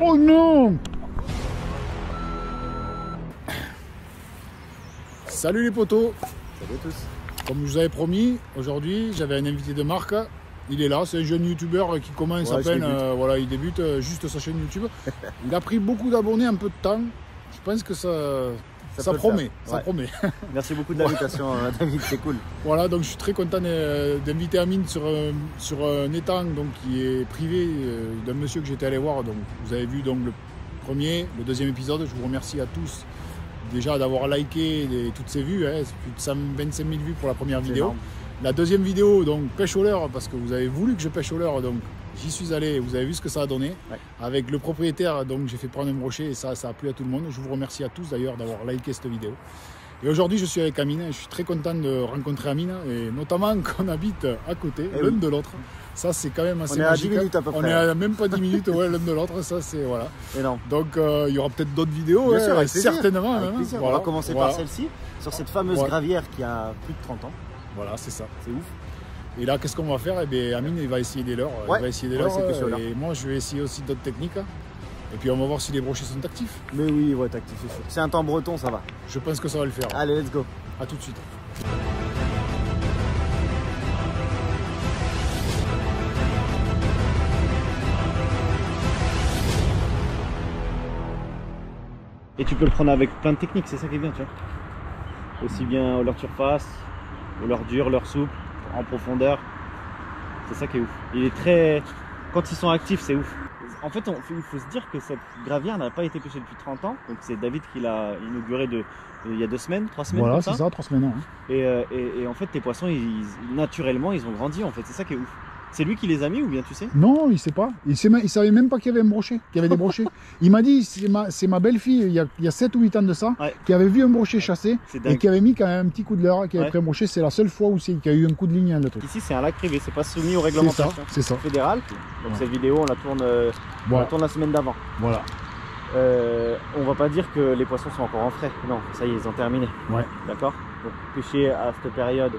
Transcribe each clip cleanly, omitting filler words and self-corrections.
Oh non! Salut les potos! Salut à tous! Comme je vous avais promis, aujourd'hui j'avais un invité de marque. Il est là, c'est un jeune youtubeur qui commence à peine, voilà, il débute juste sa chaîne YouTube. Il a pris beaucoup d'abonnés en peu de temps. Je pense que ça promet, ça promet. Merci beaucoup de l'invitation, David, c'est cool. Voilà, donc je suis très content d'inviter Amine sur un étang donc, qui est privé d'un monsieur que j'étais allé voir. Donc, vous avez vu donc, le premier, le deuxième épisode. Je vous remercie à tous déjà d'avoir liké toutes ces vues. Hein, c'est plus de 125 000 vues pour la première vidéo. Énorme. La deuxième vidéo, donc pêche au leurre, parce que vous avez voulu que je pêche au leurre, donc j'y suis allé, vous avez vu ce que ça a donné. Ouais. Avec le propriétaire, donc j'ai fait prendre un brochet et ça a plu à tout le monde. Je vous remercie à tous d'ailleurs d'avoir liké cette vidéo. Et aujourd'hui je suis avec Amine, je suis très content de rencontrer Amine, et notamment qu'on habite à côté, l'un de l'autre. Ça c'est quand même assez magique. On est à 10 minutes à peu près. On est à même pas 10 minutes, ouais, l'un de l'autre, ça c'est voilà. Énorme. Donc il y aura peut-être d'autres vidéos, bien sûr, avec certainement. Avec même. Voilà. On va commencer par celle-ci, sur cette fameuse gravière qui a plus de 30 ans. Voilà, c'est ça. C'est ouf. Et là, qu'est-ce qu'on va faire? Eh bien, Amine, il va essayer des leurres. Ouais. Il va essayer des leurres. Et moi, je vais essayer aussi d'autres techniques. Et puis, on va voir si les brochets sont actifs. Mais oui, ouais, actif, c'est sûr. C'est un temps breton, ça va. Je pense que ça va le faire. Allez, let's go. A tout de suite. Et tu peux le prendre avec plein de techniques, c'est ça qui est bien, tu vois. Aussi bien leur surface, leur dur, leur souple, en profondeur. C'est ça qui est ouf. Il est très... Quand ils sont actifs, c'est ouf. En fait, il faut se dire que cette gravière n'a pas été pêchée depuis 30 ans. Donc c'est David qui l'a inauguré il y a 2 semaines, 3 semaines. Voilà, c'est ça, 3 semaines. Hein. Et en fait, tes poissons, naturellement, ils ont grandi. En fait, c'est ça qui est ouf. C'est lui qui les a mis ou bien tu sais? Non, il sait pas. Il savait même pas qu'il y avait un brochet, qu'il y avait des brochets. Il m'a dit, c'est ma belle-fille, il y a 7 ou 8 ans de ça, qui avait vu un brochet chasser et qui avait mis quand même un petit coup de leurre, qui avait pris un brochet. C'est la seule fois où il y a eu un coup de ligne. Le truc. Ici, c'est un lac privé, c'est pas soumis au réglementation. C'est ça. Fédéral. Donc cette vidéo, on la tourne la semaine d'avant. Voilà. On va pas dire que les poissons sont encore en frais. Non, ça y est, ils ont terminé. Ouais. D'accord. Donc pêcher à cette période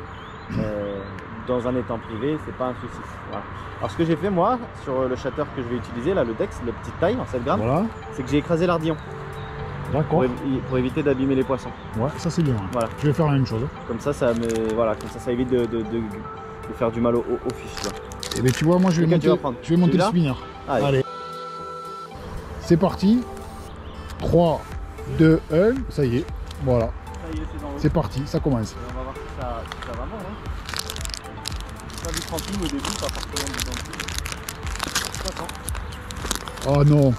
dans un étang privé, c'est pas un souci. Voilà. Alors ce que j'ai fait moi sur le chatter que je vais utiliser là, le Dex, la petite taille en 7 grammes, c'est que j'ai écrasé l'ardillon. D'accord. Pour éviter d'abîmer les poissons. Ouais, ça c'est bien. Voilà. Je vais faire la même chose. Comme ça, ça évite de faire du mal aux fiches. Et bien tu vois, moi je vais monter le spinner. Allez. C'est parti. 3, 2, 1, ça y est. Voilà. C'est parti, ça commence. On va voir si ça va bon. Pas du tramping au début, pas forcément du oh non.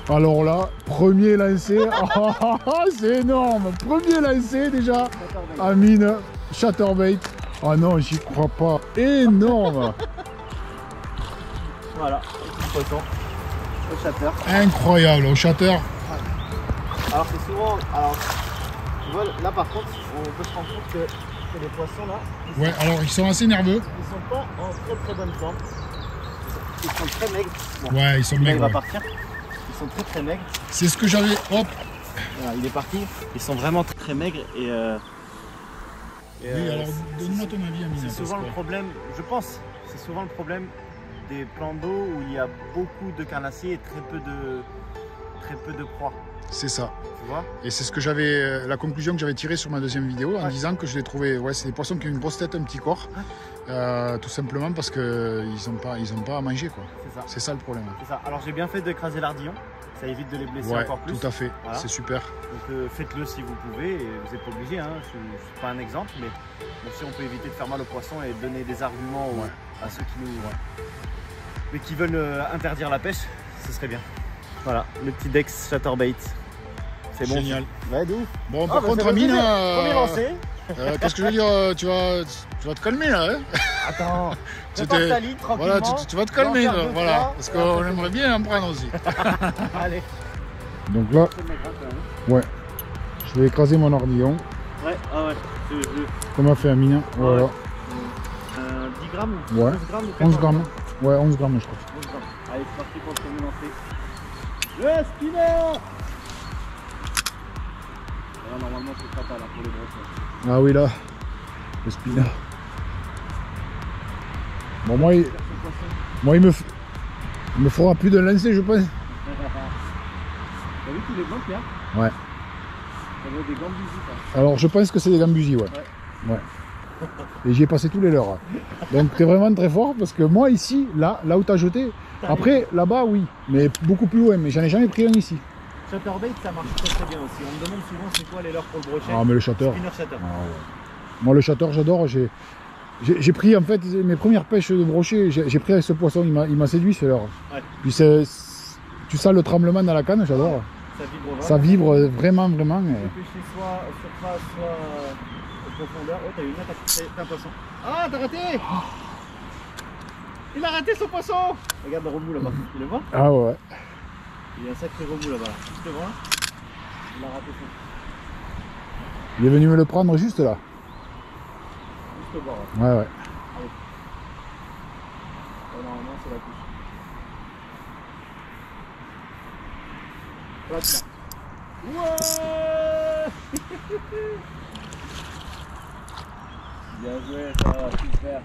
Alors là, premier lancé. C'est énorme. Premier lancé déjà. Amine, chatterbait. Ah non, j'y crois pas. Énorme. Voilà, petit poisson. Au chatter. Incroyable, au chatter. Alors c'est souvent... Alors, tu vois, là par contre, on peut se rendre compte que les poissons là... Ouais, alors ils sont assez nerveux. Ils sont pas en très bonne forme. Ils sont très maigres. Bon, ouais, ils sont maigres. Il va partir. Ils sont très maigres. C'est ce que j'avais... Hop. Voilà, il est parti. Ils sont vraiment très maigres et... oui, alors donne-moi ton avis, Amine. C'est souvent le problème, je pense, c'est souvent le problème des plans d'eau où il y a beaucoup de carnassiers et très peu de proies. C'est ça. Tu vois? Et c'est ce que j'avais, la conclusion que j'avais tirée sur ma deuxième vidéo en disant que je les trouvais, c'est des poissons qui ont une grosse tête, un petit corps, tout simplement parce qu'ils n'ont pas à manger, quoi. C'est ça le problème. C'est ça. Alors j'ai bien fait d'écraser l'ardillon, ça évite de les blesser encore plus. Tout à fait, voilà. C'est super. Donc faites-le si vous pouvez, et vous n'êtes pas obligé, hein. Je ne suis pas un exemple, mais si on peut éviter de faire mal aux poissons et donner des arguments à ceux mais qui veulent interdire la pêche, ce serait bien. Voilà, le petit Dex chatterbait. C'est bon. Génial. Ouais, d'où? Bon, par contre, Amine, premier lancé. Qu'est-ce que je veux dire, tu vas te calmer là, hein? Attends, tranquillement. Voilà, tu vas te calmer, voilà, parce qu'on aimerait bien en prendre aussi. Allez. Donc là, ouais, je vais écraser mon ardillon. Ouais, comme a fait Amine, voilà. 10 grammes ou 11 grammes 11 grammes. Ouais, 11 grammes je crois. 11 grammes. Allez, c'est parti pour le premier lancer. Le spinner! Là, normalement, c'est pas là pour les brochets. Ah oui, là, le spinner. Bon, moi il me fera plus de lancer, je pense. T'as vu qu'il est blanc, Pierre? Ouais. Ça veut des gambusies, ça. Alors je pense que c'est des gambusies, ouais. Ouais. Et j'y ai passé tous les leurs. Donc t'es vraiment très fort parce que moi ici, là où t'as jeté, après là-bas oui, mais beaucoup plus loin, mais j'en ai jamais pris un ici. Chatterbait, ça marche très très bien aussi. On me demande souvent c'est quoi les leurres pour le brochet. Ah mais le chatter. Spinner chatter. Ah, ouais. Moi le chatter j'adore, j'ai pris en fait mes premières pêches de brochet, j'ai pris avec ce poisson, il m'a séduit ce leurre. Ouais. Puis tu sens le tremblement dans la canne, j'adore. Ça vibre vraiment. Ça vibre vraiment. Tu peux pêcher soit surface, soit profondeur. Oh, t'as eu une attaque, t'as un poisson. Ah, t'as raté! Il a raté son poisson! Regarde le remous là-bas, tu le vois? Ah ouais. Il y a un sacré remous là-bas. Tu le vois? Il a raté son. Il est venu me le prendre juste là. Juste au bord. Ouais, ouais. Allez. Oh, normalement, c'est la couche. Ouais! Bien joué, ça va, super.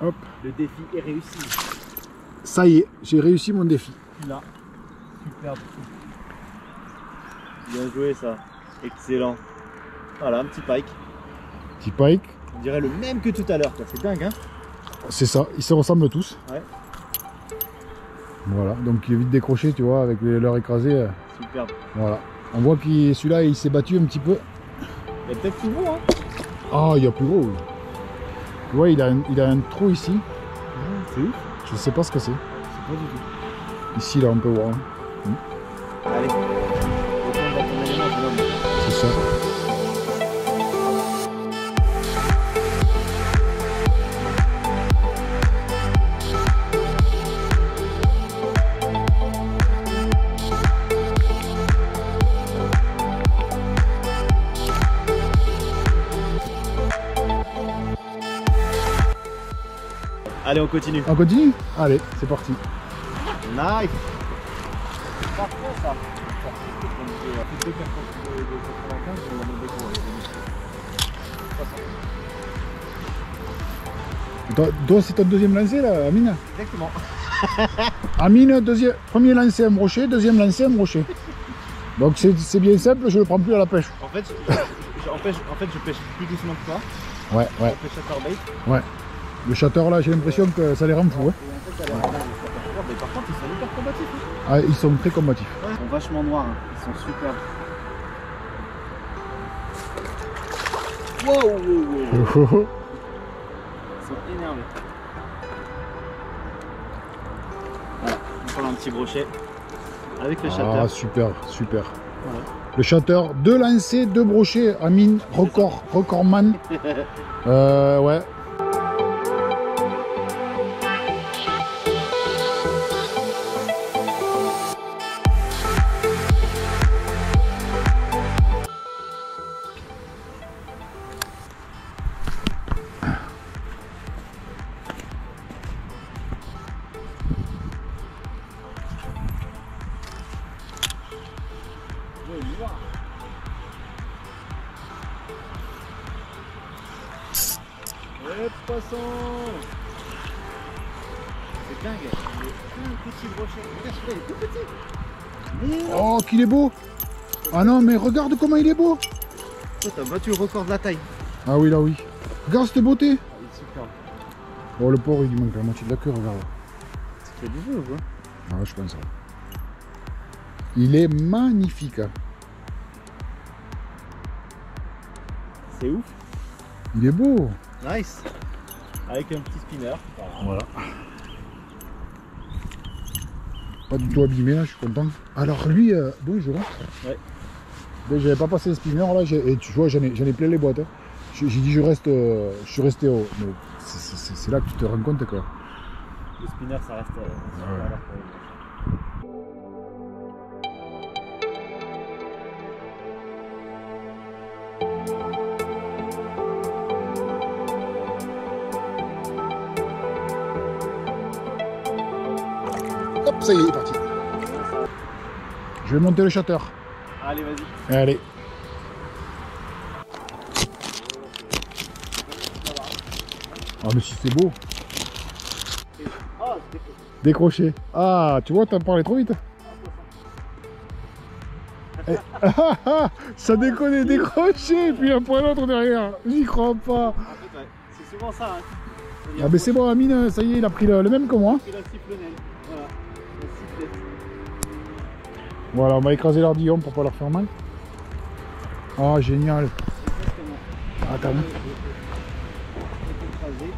Hop. Le défi est réussi. Ça y est, j'ai réussi mon défi. Là. Superbe. Bien joué ça. Excellent. Voilà, un petit pike. Petit pike. On dirait le même que tout à l'heure, c'est dingue hein. C'est ça, ils se ressemblent tous. Ouais. Voilà, donc il est vite décroché, tu vois, avec les leurres écrasées. Superbe. Voilà. On voit que celui-là, il s'est battu un petit peu. Il y a peut-être plus gros hein. Ah, il y a plus gros. Tu vois, il a un trou ici. C'est ouf. Je sais pas ce que c'est. C'est pas du tout. Ici, là, on peut voir. Allez. C'est ça. Allez, on continue. On continue? Allez, c'est parti. Nice. Parfait ça. Toi, c'est ton deuxième lancé là, Amine? Exactement. Amine, premier lancé un brochet, deuxième lancé un brochet. Donc c'est bien simple, je le prends plus à la pêche. En fait, je pêche plus doucement que toi. Ouais, ouais. Je pêche chatterbait. Ouais. Le chatter là, j'ai l'impression que ça les rend fous. Hein. Et en fait, mais par contre, ils sont hyper combatifs. Ah, ils sont très combatifs. Ouais. Ils sont vachement noirs, hein. Ils sont superbes. Wow, wow, wow. Ils sont énervés. Voilà, on prend un petit brochet avec le chatter. Ah, super, super. Voilà. Le chatter, 2 lancers, 2 brochets, Amine, recordman. Ouais. Poisson. C'est dingue, il est un petit brochet. Regarde celui-là, il est tout petit. Oh, qu'il est beau. Ah non, mais regarde comment il est beau. Oh, t'as battu le record de la taille. Ah oui, là oui. Regarde cette beauté. Il est super. Oh, le porc, il lui manque la moitié de la queue, regarde. C'est du jeu ou quoi? Ah, je pense. Il est magnifique. Hein. C'est ouf. Il est beau. Nice. Avec un petit spinner. Voilà. Pas du tout abîmé là, je suis content. Alors lui, bonjour. Ouais. J'avais pas passé le spinner là, et tu vois, j'en ai plein les boîtes. Hein. J'ai dit je suis resté haut. Mais c'est là que tu te rends compte quoi. Le spinner ça reste. Hop, ça y est, il est parti. Je vais monter le chatter. Allez, vas-y. Allez. Ah mais si c'est beau. Oh, c'était Décroché. Ah, tu vois, t'as parlé trop vite. Ça déconne, décroché, et puis il y a un point l'autre derrière. J'y crois pas. En fait, ouais. C'est souvent ça. Hein. Ah, mais c'est bon, Amine, ça y est, il a pris le même que moi. Il a pris la sifflonnelle. Voilà. La sifflette. Voilà, on va écraser l'ardillon pour pas leur faire mal. Ah, génial. Exactement. Attends. On va écraser.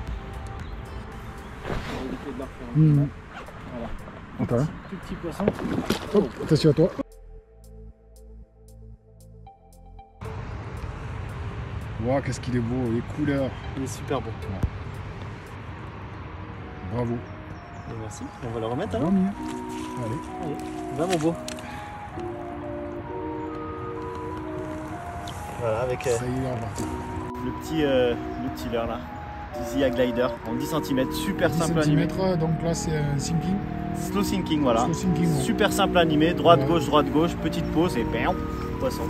On va éviter de leur faire mal. Voilà. Attends. Tout petit poisson. Hop, attention à toi. Waouh, qu'est-ce qu'il est beau, les couleurs. Il est super beau. Bravo. Merci. On va le remettre Bravo, alors. Amine. Allez. Va mon beau. Voilà, avec Ça y est, il est reparti. le petit leurre là. Zia Glider en 10 cm, super 10 simple à animer. cm, donc là c'est un sinking. Slow sinking, voilà. Slow sinking, ouais. Super simple à animer, droite, gauche, petite pause et bam, poisson.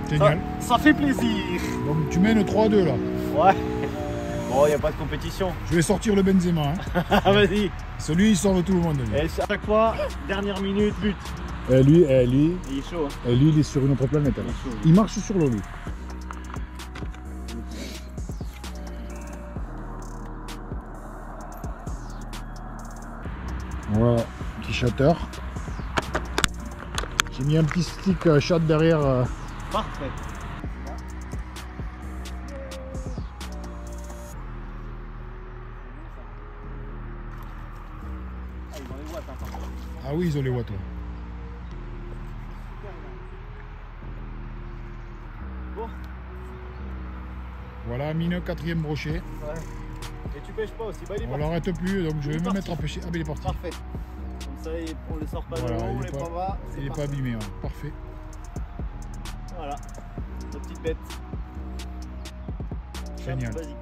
Génial. Ça fait plaisir. Donc tu mènes 3-2 là. Ouais. Bon, il n'y a pas de compétition. Je vais sortir le Benzema. Hein. Vas-y. Celui il sauve tout le monde. Lui. Et à chaque fois, dernière minute, but. Lui, Il est chaud. Hein. lui, il est sur une autre planète. Il est chaud. Il marche sur l'eau lui. Voilà, petit shatter. J'ai mis un petit stick shot derrière. Parfait. Ah, ils ont les watts, hein, par contre. Ah oui, ils ont les watts. Ouais. Bon. Voilà, Mine, 4e brochet. Ouais. Et tu pêches pas aussi, bah il est On parti. l'arrête plus, donc je vais me parti. mettre à pêcher. Ah, ben il est parti. Parfait. Comme ça, on ne le sort pas de Voilà, l'eau, on il les est pas- prend pas. Il n'est pas abîmé, ouais. Parfait. Voilà, notre petite bête. Génial. Basique.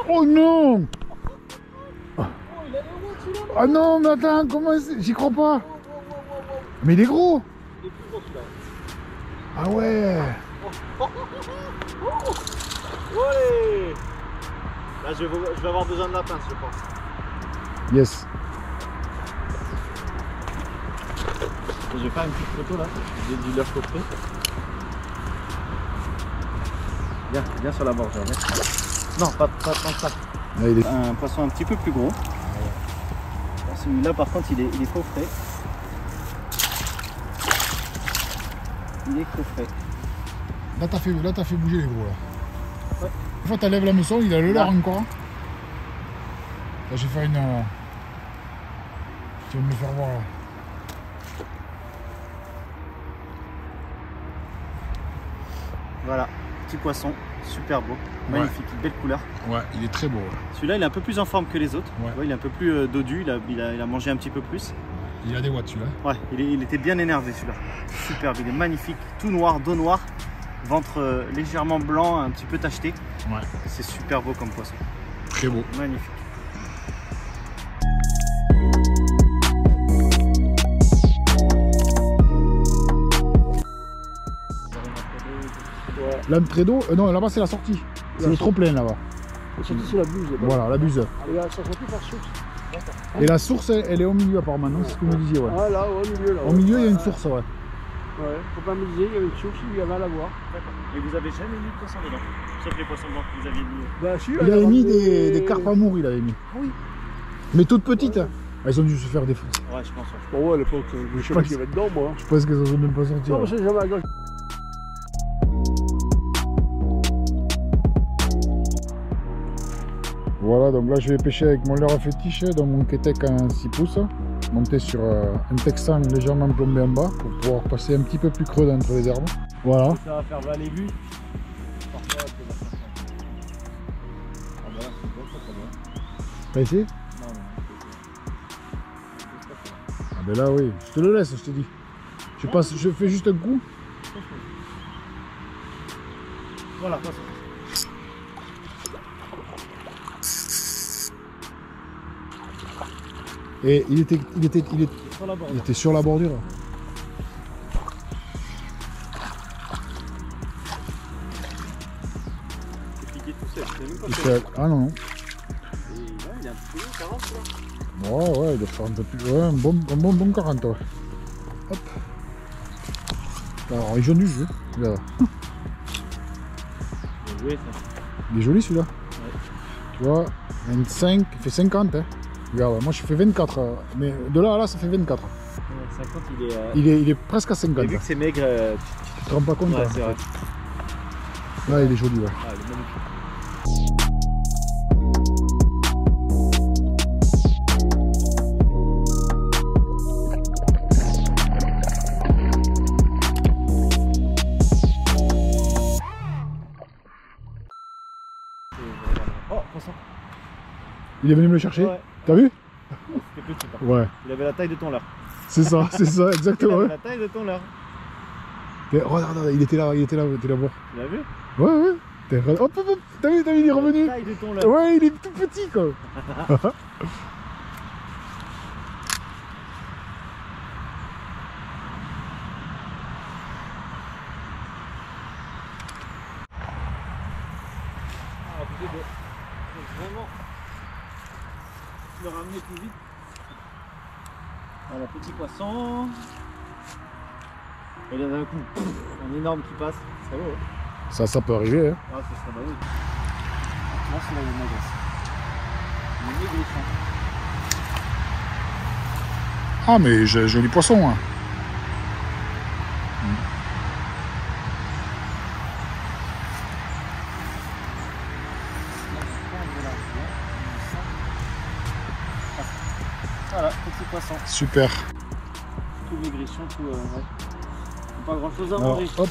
Oh non! Ah non, mais attends, comment c'est? J'y crois pas! Mais il est gros! Il est plus gros celui-là. Ah ouais! Allez! Là, je vais avoir besoin de la pince, je pense. Yes! Je vais faire une petite photo là, du leurre coffret. Viens sur la bord, viens. Non, pas tant que ça. Ah, il est... Un poisson un petit peu plus gros. Celui-là, par contre, il est coffré. Il est coffré. Là, t'as fait bouger les gros là. Ouais. Une fois, t'enlèves la meçon, il a le leurre Là. encore. Là, je vais faire une. Tu vas me le faire voir là. Voilà, petit poisson, super beau, magnifique, belle couleur. Ouais, il est très beau. Ouais. Celui-là, il est un peu plus en forme que les autres. Ouais. Tu vois, il est un peu plus dodu, il a mangé un petit peu plus. Il a des watts celui-là. Ouais, il était bien énervé celui-là. Superbe, il est magnifique, tout noir, dos noir, ventre légèrement blanc, un petit peu tacheté. Ouais. C'est super beau comme poisson, Très beau. magnifique. L'entrée d'eau, non, là-bas c'est la sortie. C'est le trop plein là-bas. La sortie, c'est la buse. Voilà, la buse. Et là, ça sortit par source. Et la source, elle est au milieu apparemment, non? C'est ce que vous me disiez, ouais. Ah, là, au milieu. Là, Au milieu, il y a une source, ouais. Ouais, faut pas me dire, il y avait une source, il y avait à la voir. Et vous avez jamais mis de poisson dedans? Sauf les poissons blancs que vous aviez mis. Bah, si, Il avait mis des carpes amour, il avait mis. Ah oui. Mais toutes petites. Hein. Elles ont dû se faire défoncer. Ouais, je pense. Ouais. Bon, ouais, à l'époque, je sais pas ce qu'il y avait dedans, moi. Je pense qu'elles ont même pas sorti. Non, Ouais. mais c'est jamais à gauche. Voilà, donc là je vais pêcher avec mon leurre à fétiche, donc mon Ketek en 6 pouces, monté sur un texan légèrement plombé en bas pour pouvoir passer un petit peu plus creux entre les herbes. Voilà. Ça va faire valer but. Parfois, c'est la façon. Ah bah là, c'est bon, ça, très bien. T'as essayé? Non, non. Ah ben là oui, je te le laisse, je te dis. Je fais juste un coup. Voilà, poisson. Et il était Sur la bordure. il était sur la bordure. C'est piqué tout seul. C'est même pas Il fait. fait- Ah non, non. Et là, il est un petit peu 40 là. Ouais, il doit faire un peu plus. Ouais, un bon 40, ouais. Hop. Alors, il jaune du jeu. Là. Bien joué ça. Il est joli celui-là. Tu vois, 25, il fait 50. Hein. Regarde, moi je fais 24. Mais de là à là, ça fait 24. Ouais, 50 il est. Il est presque à 50. Et vu que c'est maigre, Tu te rends pas compte ouais, hein, c'est en vrai. fait. Là, il est joli. Ouais. Ah, il est magnifique. Oh, poisson. Il est venu me le chercher. Ouais. T'as vu? C'était petit par contre. Ouais. Il avait la taille de ton leurre. C'est ça, Il exactement. avait Ouais. la taille de ton leurre. Regarde, il était là, Tu l'as vu? Ouais. Hop, t'as vu, il est revenu. La taille de ton leurre. Ouais, il est tout petit quoi. Ah, obligé de vraiment le ramener plus vite. Voilà, petit poisson. Et là d'un coup, un énorme qui passe. Ça va, ouais. Ça peut arriver. Hein. Ah, ça serait bah oui. Là, c'est là où il m'agace. Il est maigrichon. Ah, mais joli poisson. Hein. Voilà, petit poisson. Super. Tout maigrichon, tout. Ouais. Pas grand chose à Alors, manger. hop.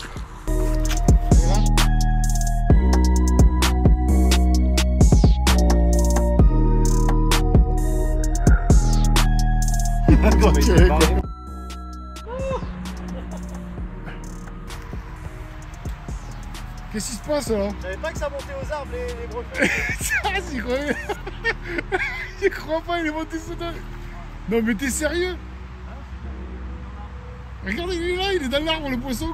Qu'est-ce qui se passe là? Je savais pas que ça montait aux arbres les brefets. Ah, j'y croyais. J'y crois pas, il est monté sous terre. Non mais t'es sérieux? Regarde, il est là, il est dans l'arbre le poisson.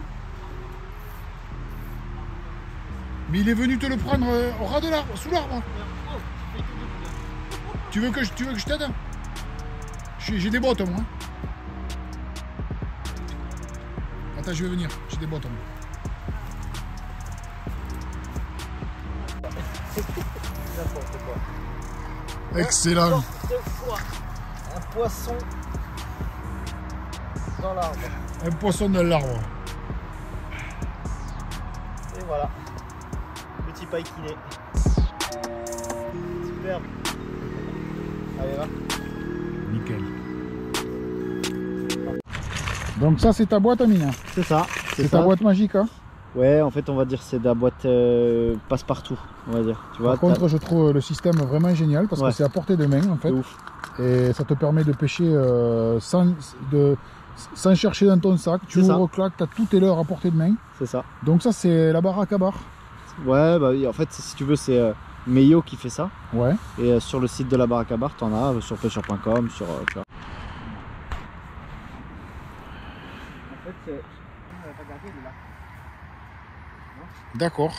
Mais il est venu te le prendre au ras de l'arbre, sous l'arbre. Tu veux que je t'aide? J'ai des bottes moi. Attends, je vais venir, j'ai des bottes moi. N'importe quoi. Excellent. N'importe quoi. Un poisson dans l'arbre. Un poisson dans l'arbre. Et voilà. Petit paillequiné. Superbe. Allez, va. Nickel. Donc ça c'est ta boîte Amina. C'est ça. C'est ta boîte magique hein. Ouais, en fait, on va dire c'est de la boîte passe-partout, on va dire. Tu vois, Par contre, je trouve le système vraiment génial parce Ouais. que c'est à portée de main en fait. c'est ouf. Et ça te permet de pêcher sans chercher dans ton sac. Tu C'est ça. ouvres, clac, tu as tout tes leurres à portée de main. C'est ça. Donc ça c'est la baraque à bar. Ouais, bah en fait, si tu veux, c'est Meio qui fait ça. Ouais. Et sur le site de la baraque à bar, t'en as sur pêcheur.com, sur. Tu vois. En fait, c'est. D'accord.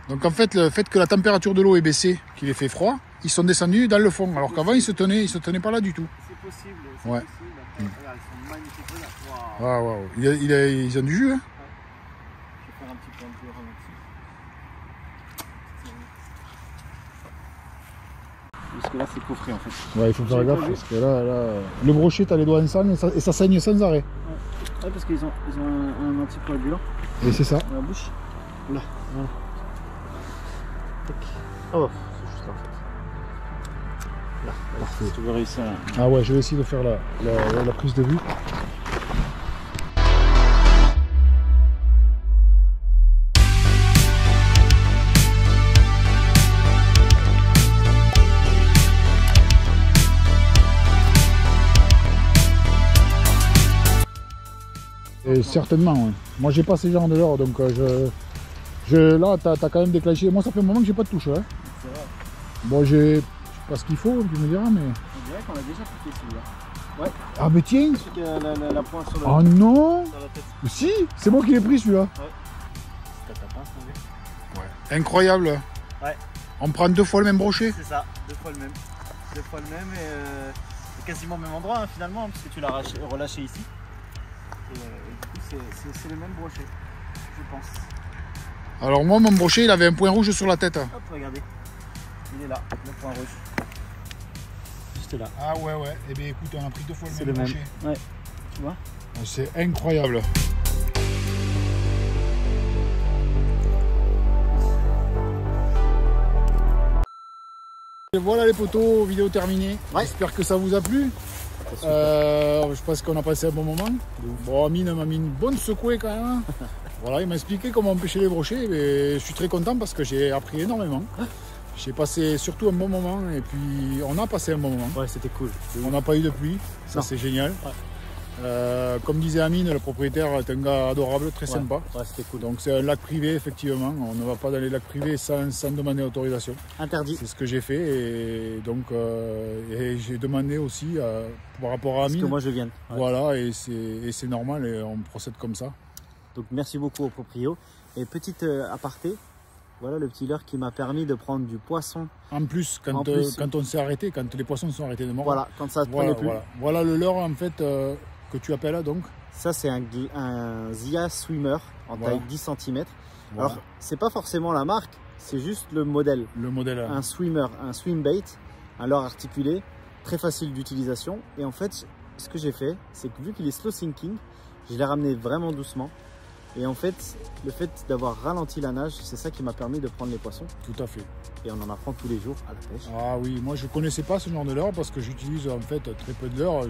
Donc en fait, le fait que la température de l'eau est baissée, qu'il ait fait froid, ils sont descendus dans le fond. Alors qu'avant ils se tenaient pas là du tout. C'est possible. Ouais. possible. Après, regarde, ils sont magnifiques. Regarde. Waouh. Waouh. Ils ont du jus hein. Je vais faire un petit peu de ralenti. Parce que là, c'est coffré en fait. Ouais, il faut faire gaffe parce que là, le brochet, t'as les doigts en sang et ça saigne sans arrêt. Ouais, parce qu'ils ont un anticoagulant Et c'est ça. dans la bouche. Là, voilà. Tac. Oh, c'est juste là en fait. Là, Parfait. si tu veux réussir à... Ah ouais, je vais essayer de faire la prise de vue. Et certainement, ouais. Moi j'ai pas ces genres de leurre, donc là t'as quand même déclenché. Moi ça fait un moment que j'ai pas de touche. Hein. C'est vrai. Bon, j'ai pas ce qu'il faut, tu me diras, mais. On dirait vrai qu'on a déjà piqué celui-là. Ah mais tiens. Celui qui a la pointe sur, Oh non. sur la tête. Mais si, c'est moi qui l'ai pris celui-là. C'est ta pince, mon gars. Ouais. Incroyable. Ouais. On prend 2 fois le même brochet. C'est ça, 2 fois le même. 2 fois le même et quasiment au même endroit hein, finalement, parce que tu l'as relâché ici. Et du coup, c'est le même brochet, je pense. Alors moi, mon brochet, il avait un point rouge sur la tête. Hop, regardez. Il est là, le point rouge. Juste là. Ah ouais. Eh bien écoute, on a pris 2 fois C'est le le même même. brochet. Ouais. Tu vois? C'est incroyable. Et voilà les potos, vidéo terminée. Ouais. J'espère que ça vous a plu. Je pense qu'on a passé un bon moment. Bon, Amine m'a mis une bonne secouée quand même. Voilà, il m'a expliqué comment pêcher les brochets. Et je suis très content parce que j'ai appris énormément. J'ai passé surtout un bon moment et puis on a passé un bon moment. Ouais, c'était cool. On n'a pas eu de pluie, ça c'est génial. Ouais. Comme disait Amine, le propriétaire est un gars adorable, très sympa. Ouais, c'était cool. Donc c'est un lac privé effectivement, on ne va pas dans les lacs privés sans demander autorisation. Interdit. C'est ce que j'ai fait et donc et j'ai demandé aussi par rapport à Parce Amine. que moi je viens. Ouais. Voilà et c'est normal et on procède comme ça. Donc merci beaucoup au proprio. Et petite aparté, voilà le petit leurre qui m'a permis de prendre du poisson. En plus, quand on s'est arrêté, quand les poissons sont arrêtés de mort. Voilà, quand ça ne prenait plus. Voilà le leurre en fait que tu appelles donc. Ça c'est un Zia Swimmer en taille 10 cm. Voilà. Alors c'est pas forcément la marque, c'est juste le modèle. Le modèle. Un swimmer, un swim bait, un leurre articulé, très facile d'utilisation. Et en fait, ce que j'ai fait, c'est que vu qu'il est slow sinking, je l'ai ramené vraiment doucement. Et en fait, le fait d'avoir ralenti la nage, c'est ça qui m'a permis de prendre les poissons. Tout à fait. Et on en apprend tous les jours à la pêche. Ah oui, moi je connaissais pas ce genre de leurre parce que j'utilise en fait très peu de leurre.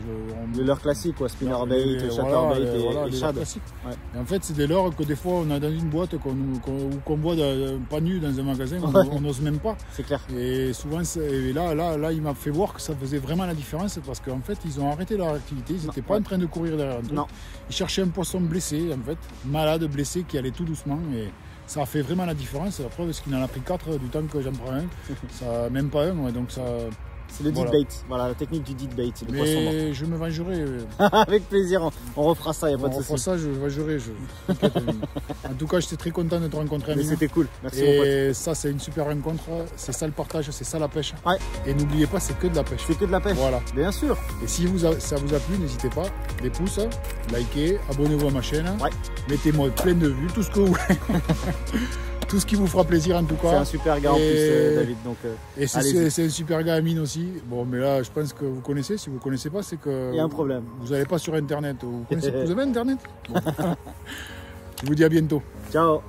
Le leurre classique, quoi, spinner bait, chatterbait et shad. Ouais. Et en fait, c'est des leurres que des fois on a dans une boîte qu'on voit pas nu dans un magasin, on n'ose même pas. C'est clair. Et souvent, là, il m'a fait voir que ça faisait vraiment la différence parce qu'en fait, ils ont arrêté leur activité, ils n'étaient pas en train de courir derrière un truc. Non. Ils cherchaient un poisson blessé, en fait, malade, blessé, qui allait tout doucement. Et ça a fait vraiment la différence. La preuve, c'est qu'il en a pris 4 du temps que j'en prends un. Ça, même pas un, ouais, donc ça. C'est le dead bait, voilà la technique du dead bait, le poisson mort. Mais je me vengerai. Avec plaisir, on refera ça, il n'y a pas de souci. On refera ça, je me vengerai. En tout cas, j'étais très content de te rencontrer. Mais c'était cool, merci mon pote. Et ça, c'est une super rencontre, c'est ça le partage, c'est ça la pêche. Ouais. Et n'oubliez pas, c'est que de la pêche. C'est que de la pêche, voilà. Bien sûr. Et si ça vous a plu, n'hésitez pas, des pouces, likez, abonnez-vous à ma chaîne, mettez-moi plein de vues, tout ce que vous voulez. Tout ce qui vous fera plaisir en tout cas. C'est un super gars en plus, David. Donc, et c'est un super gars, Amine aussi. Bon, mais là, je pense que vous connaissez. Si vous ne connaissez pas, c'est que. Il y a un problème. Vous n'allez pas sur Internet. Vous avez Internet bon. Je vous dis à bientôt. Ciao.